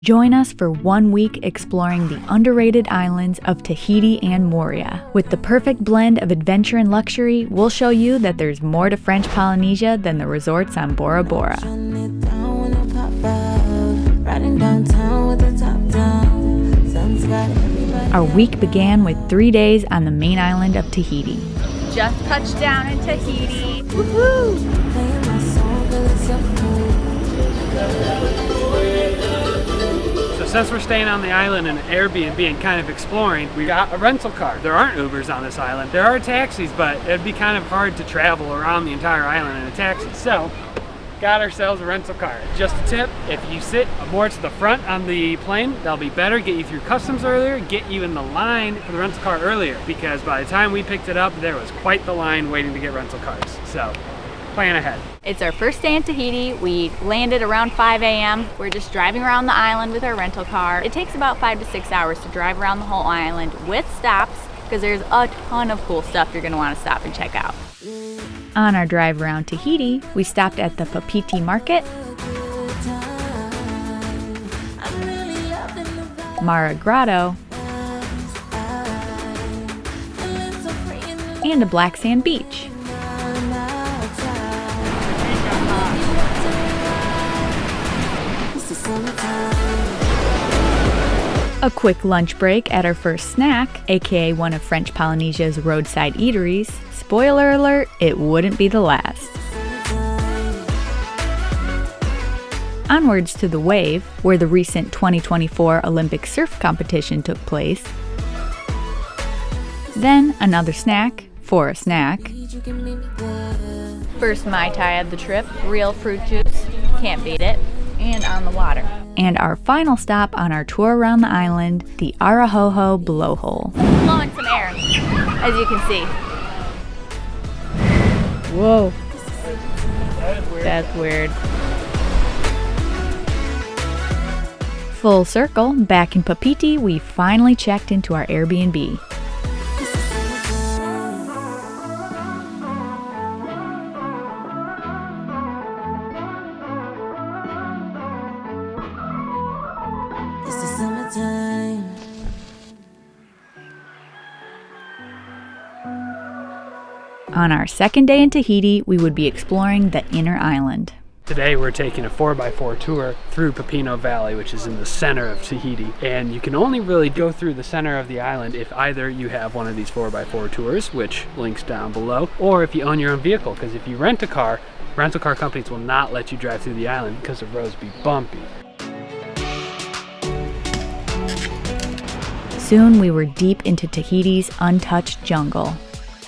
Join us for 1 week exploring the underrated islands of Tahiti and Moorea. With the perfect blend of adventure and luxury, we'll show you that there's more to French Polynesia than the resorts on Bora Bora. Our week began with 3 days on the main island of Tahiti. Just touched down in Tahiti. Woohoo! So since we're staying on the island in an Airbnb and kind of exploring, we got a rental car. There aren't Ubers on this island. There are taxis, but it'd be kind of hard to travel around the entire island in a taxi. So, got ourselves a rental car. Just a tip, if you sit more to the front on the plane, that'll be better, get you through customs earlier, get you in the line for the rental car earlier, because by the time we picked it up, there was quite the line waiting to get rental cars. So, plan ahead. It's our first day in Tahiti. We landed around 5 a.m. We're just driving around the island with our rental car. It takes about 5 to 6 hours to drive around the whole island with stops, because there's a ton of cool stuff you're going to want to stop and check out. On our drive around Tahiti, we stopped at the Tahiti market, Mara Grotto, and a black sand beach. A quick lunch break at our first snack, aka one of French Polynesia's roadside eateries. Spoiler alert, it wouldn't be the last. Onwards to the Wave, where the recent 2024 Olympic surf competition took place. Then another snack for a snack. First Mai Tai of the trip, real fruit juice, can't beat it, and on the water. And our final stop on our tour around the island, the Arahoho Blowhole. Blowing some air, as you can see. Whoa. That's weird. Full circle, back in Papiti, we finally checked into our Airbnb. On our second day in Tahiti, we would be exploring the inner island. Today we're taking a 4x4 tour through Papino Valley, which is in the center of Tahiti. And you can only really go through the center of the island if either you have one of these 4x4 tours, which links down below, or if you own your own vehicle, because if you rent a car, rental car companies will not let you drive through the island because the roads be bumpy. Soon we were deep into Tahiti's untouched jungle.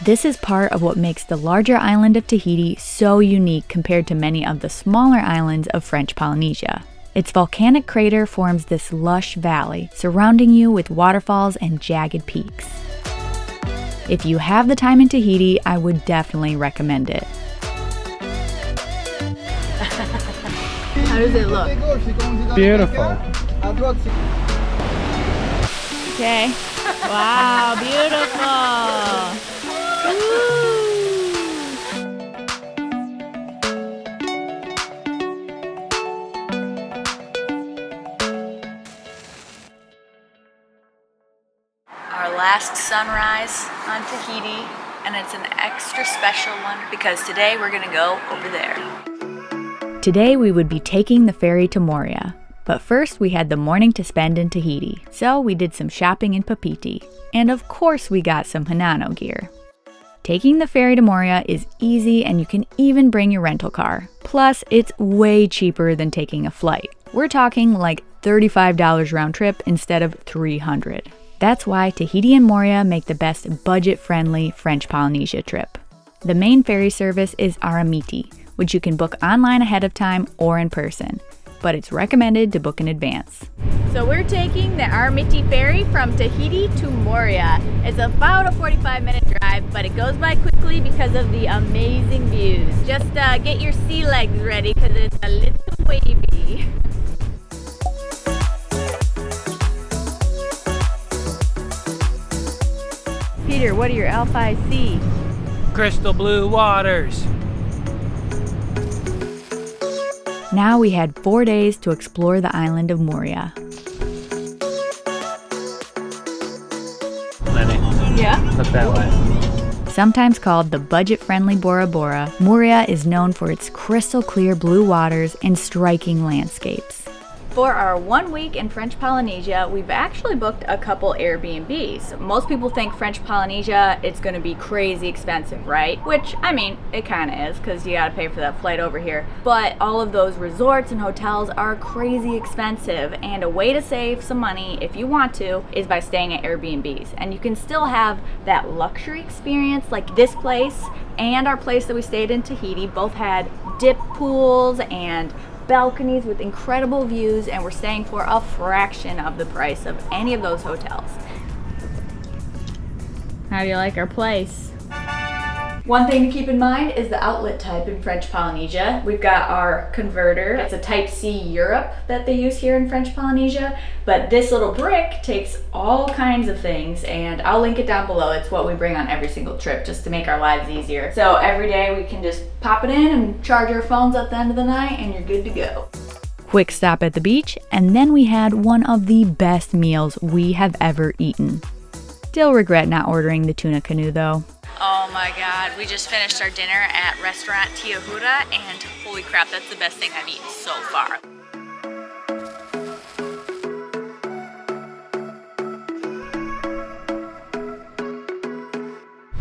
This is part of what makes the larger island of Tahiti so unique compared to many of the smaller islands of French Polynesia. Its volcanic crater forms this lush valley, surrounding you with waterfalls and jagged peaks. If you have the time in Tahiti, I would definitely recommend it. How does it look? Beautiful. Okay. Wow, beautiful. Our last sunrise on Tahiti, and it's an extra special one because today we're gonna go over there. Today we would be taking the ferry to Moorea, but first we had the morning to spend in Tahiti, so we did some shopping in Papiti, and of course we got some Hanano gear. Taking the ferry to Moorea is easy and you can even bring your rental car. Plus, it's way cheaper than taking a flight. We're talking like $35 round trip instead of $300. That's why Tahiti and Moorea make the best budget-friendly French Polynesia trip. The main ferry service is Aramiti, which you can book online ahead of time or in person, but it's recommended to book in advance. So we're taking the Aramiti ferry from Tahiti to Moorea. It's about a 45-minute drive, but it goes by quickly because of the amazing views. Just get your sea legs ready because it's a little wavy. Peter, what do your elf eyes see? Crystal blue waters. Now we had 4 days to explore the island of Moorea. Lenny, Yeah? look that way. Sometimes called the budget-friendly Bora Bora, Moorea is known for its crystal-clear blue waters and striking landscapes. For our 1 week in French Polynesia, we've actually booked a couple Airbnbs. Most people think French Polynesia, it's gonna be crazy expensive, right? Which, I mean, it kinda is, because you gotta pay for that flight over here. But all of those resorts and hotels are crazy expensive, and a way to save some money, if you want to, is by staying at Airbnbs. And you can still have that luxury experience, like this place and our place that we stayed in Tahiti, both had dip pools and balconies with incredible views, and we're staying for a fraction of the price of any of those hotels. How do you like our place? One thing to keep in mind is the outlet type in French Polynesia. We've got our converter. It's a Type C Europe that they use here in French Polynesia, but this little brick takes all kinds of things, and I'll link it down below. It's what we bring on every single trip just to make our lives easier. So every day we can just pop it in and charge our phones at the end of the night, and you're good to go. Quick stop at the beach, and then we had one of the best meals we have ever eaten. Still regret not ordering the tuna canoe though. Oh my god, we just finished our dinner at restaurant Tahiti, and holy crap, that's the best thing I've eaten so far.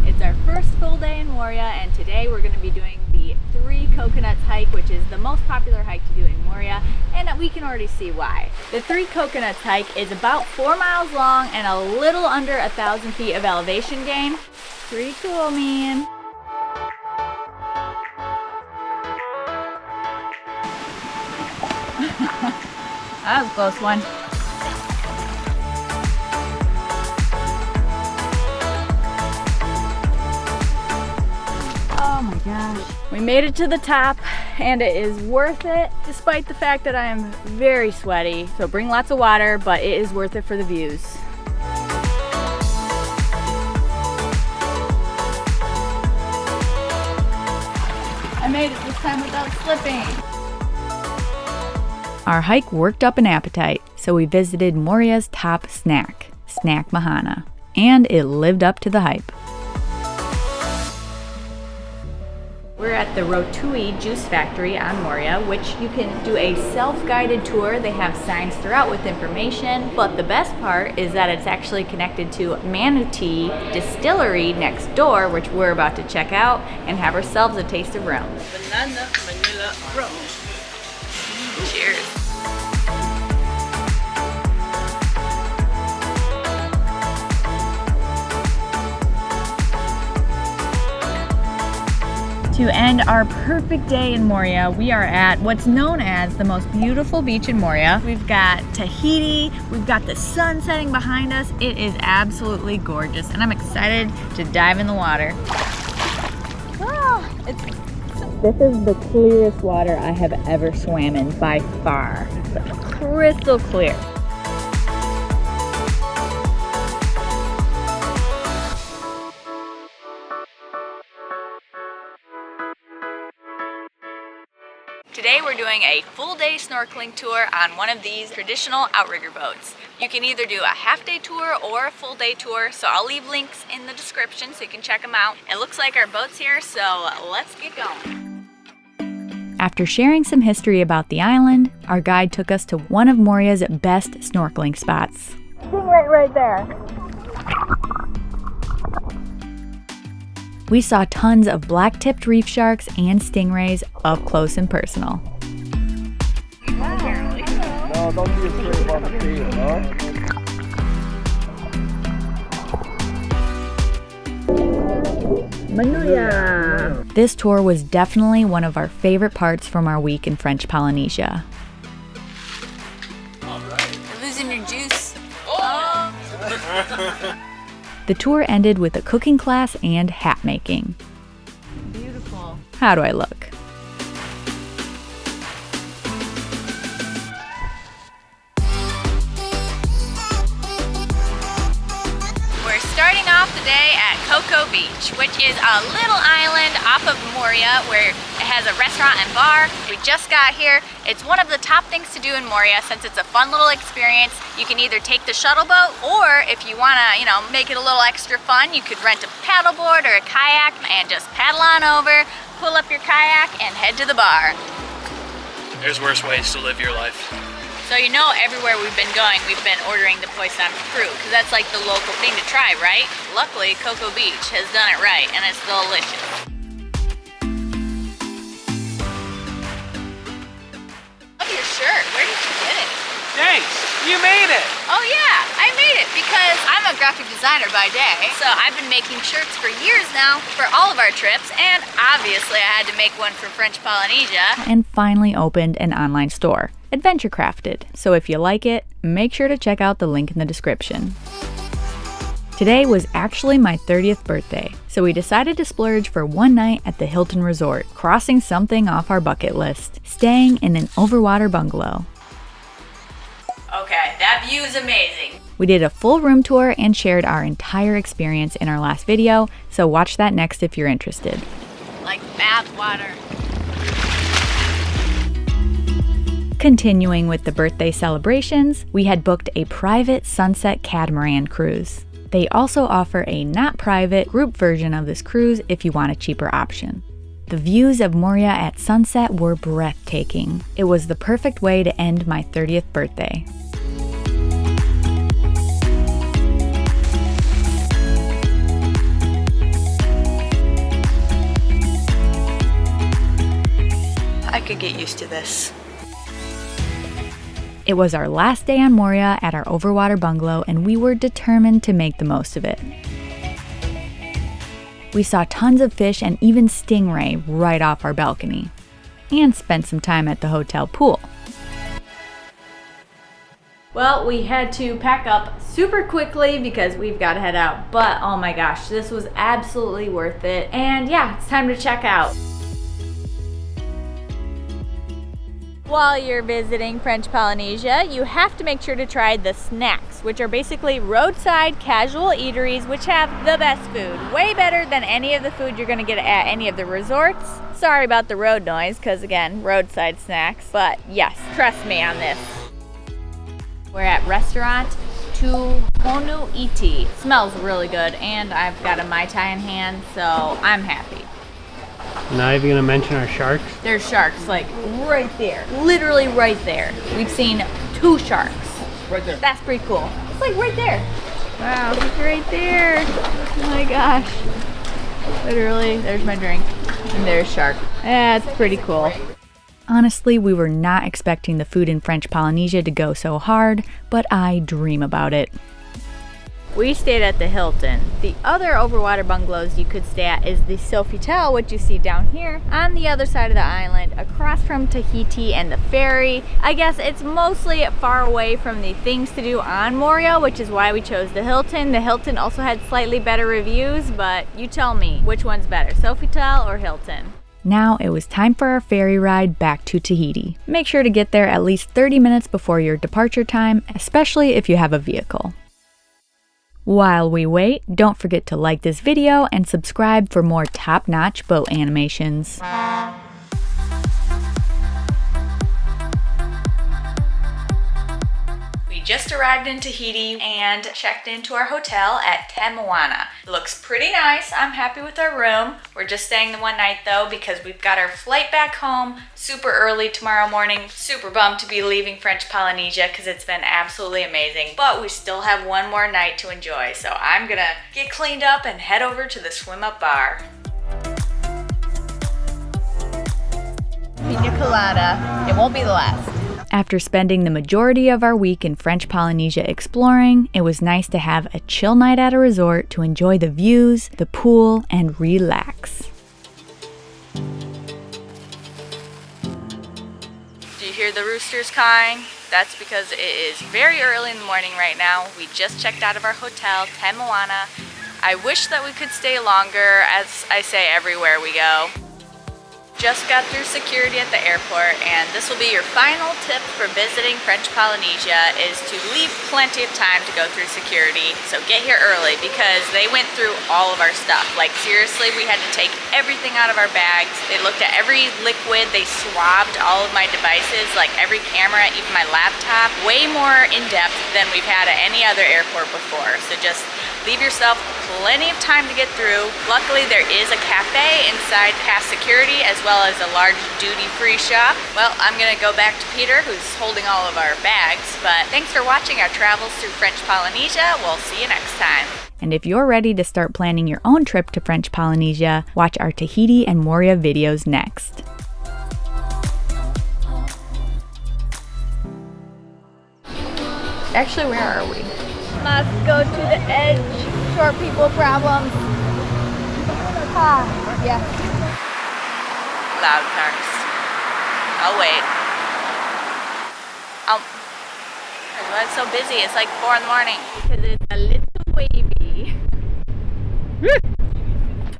It's our first full day in Moorea, and today we're going to be doing the 3 Coconuts hike, which is the most popular hike to do in Moorea, and we can already see why. The 3 Coconuts hike is about 4 miles long and a little under 1,000 feet of elevation gain. Pretty cool, man. That was a close one. Oh my gosh. We made it to the top, and it is worth it despite the fact that I am very sweaty. So bring lots of water, but it is worth it for the views. I made it this time without slipping. Our hike worked up an appetite, so we visited Moorea's top snack, Snack Mahana, and it lived up to the hype. We're at the Rotui Juice Factory on Moorea, which you can do a self-guided tour. They have signs throughout with information, but the best part is that it's actually connected to Manatee Distillery next door, which we're about to check out and have ourselves a taste of rum. Banana vanilla rum. Cheers. To end our perfect day in Moorea, we are at what's known as the most beautiful beach in Moorea. We've got Tahiti, we've got the sun setting behind us. It is absolutely gorgeous, and I'm excited to dive in the water. This is the clearest water I have ever swam in by far. Crystal clear. Today we're doing a full day snorkeling tour on one of these traditional outrigger boats. You can either do a half day tour or a full day tour, so I'll leave links in the description so you can check them out. It looks like our boat's here, so let's get going. After sharing some history about the island, our guide took us to one of Moorea's best snorkeling spots. Stingray right there. We saw tons of black-tipped reef sharks and stingrays up close and personal. No, don't be afraid about the tail, no? Moorea. This tour was definitely one of our favorite parts from our week in French Polynesia. You're losing your juice. The tour ended with a cooking class and hat making. Beautiful. How do I look? We're starting off off the day at Cocoa Beach, which is a little island off of Moorea where it has a restaurant and bar. We just got here. It's one of the top things to do in Moorea since it's a fun little experience. You can either take the shuttle boat, or if you want to, make it a little extra fun, you could rent a paddleboard or a kayak and just paddle on over, pull up your kayak, and head to the bar. There's worse ways to live your life. So everywhere we've been going, we've been ordering the poisson fruit, because that's like the local thing to try, right? Luckily, Cocoa Beach has done it right, and it's delicious. Love your shirt. Where did you get it? Thanks, you made it. Oh yeah, I made it because I'm a graphic designer by day. So I've been making shirts for years now for all of our trips, and obviously I had to make one for French Polynesia. And finally opened an online store, Adventure Crafted. So if you like it, make sure to check out the link in the description. Today was actually my 30th birthday, so we decided to splurge for one night at the Hilton Resort, crossing something off our bucket list, staying in an overwater bungalow. Okay, that view is amazing. We did a full room tour and shared our entire experience in our last video, so watch that next if you're interested. Like bath water. Continuing with the birthday celebrations, we had booked a private sunset catamaran cruise. They also offer a not private group version of this cruise if you want a cheaper option. The views of Moorea at sunset were breathtaking. It was the perfect way to end my 30th birthday. I could get used to this. It was our last day on Moorea at our overwater bungalow, and we were determined to make the most of it. We saw tons of fish and even stingray right off our balcony, and spent some time at the hotel pool. Well, we had to pack up super quickly because we've got to head out, but oh my gosh, this was absolutely worth it. And yeah, it's time to check out. While you're visiting French Polynesia, you have to make sure to try the snacks, which are basically roadside casual eateries which have the best food. Way better than any of the food you're gonna get at any of the resorts. Sorry about the road noise, because again, roadside snacks, but yes, trust me on this. We're at restaurant Tahiti Iti. It smells really good, and I've got a Mai Tai in hand, so I'm happy. Not even gonna mention our sharks. There's sharks like right there, literally right there. We've seen 2 sharks. Right there. That's pretty cool. It's like right there. Wow, it's right there. Oh my gosh. Literally, there's my drink. And there's shark. That's pretty cool. Honestly, we were not expecting the food in French Polynesia to go so hard, but I dream about it. We stayed at the Hilton. The other overwater bungalows you could stay at is the Sofitel, which you see down here on the other side of the island, across from Tahiti and the ferry. I guess it's mostly far away from the things to do on Moorea, which is why we chose the Hilton. The Hilton also had slightly better reviews, but you tell me, which one's better, Sofitel or Hilton? Now it was time for our ferry ride back to Tahiti. Make sure to get there at least 30 minutes before your departure time, especially if you have a vehicle. While we wait, don't forget to like this video and subscribe for more top-notch boat animations. We just arrived in Tahiti and checked into our hotel at Tahiti. It looks pretty nice. I'm happy with our room. We're just staying the one night though because we've got our flight back home super early tomorrow morning. Super bummed to be leaving French Polynesia because it's been absolutely amazing, but we still have one more night to enjoy. So I'm gonna get cleaned up and head over to the swim up bar. Pina colada. It won't be the last. After spending the majority of our week in French Polynesia exploring, it was nice to have a chill night at a resort to enjoy the views, the pool, and relax. Do you hear the roosters cawing? That's because it is very early in the morning right now. We just checked out of our hotel, Tahiti. I wish that we could stay longer, as I say everywhere we go. Just got through security at the airport, and this will be your final tip for visiting French Polynesia is to leave plenty of time to go through security. So get here early because they went through all of our stuff. Like seriously, we had to take everything out of our bags. They looked at every liquid, they swabbed all of my devices, like every camera, even my laptop. Way more in depth than we've had at any other airport before. So just leave yourself plenty of time to get through. Luckily, there is a cafe inside past security as well as a large duty-free shop. Well, I'm gonna go back to Peter, who's holding all of our bags, but thanks for watching our travels through French Polynesia. We'll see you next time. And if you're ready to start planning your own trip to French Polynesia, watch our Tahiti and Moorea videos next. Actually, where are we? Let's go to the edge. Short people problems. Yeah. Loud cars. I'll wait. Why it's so busy? It's like 4 in the morning. Because it's a little wavy.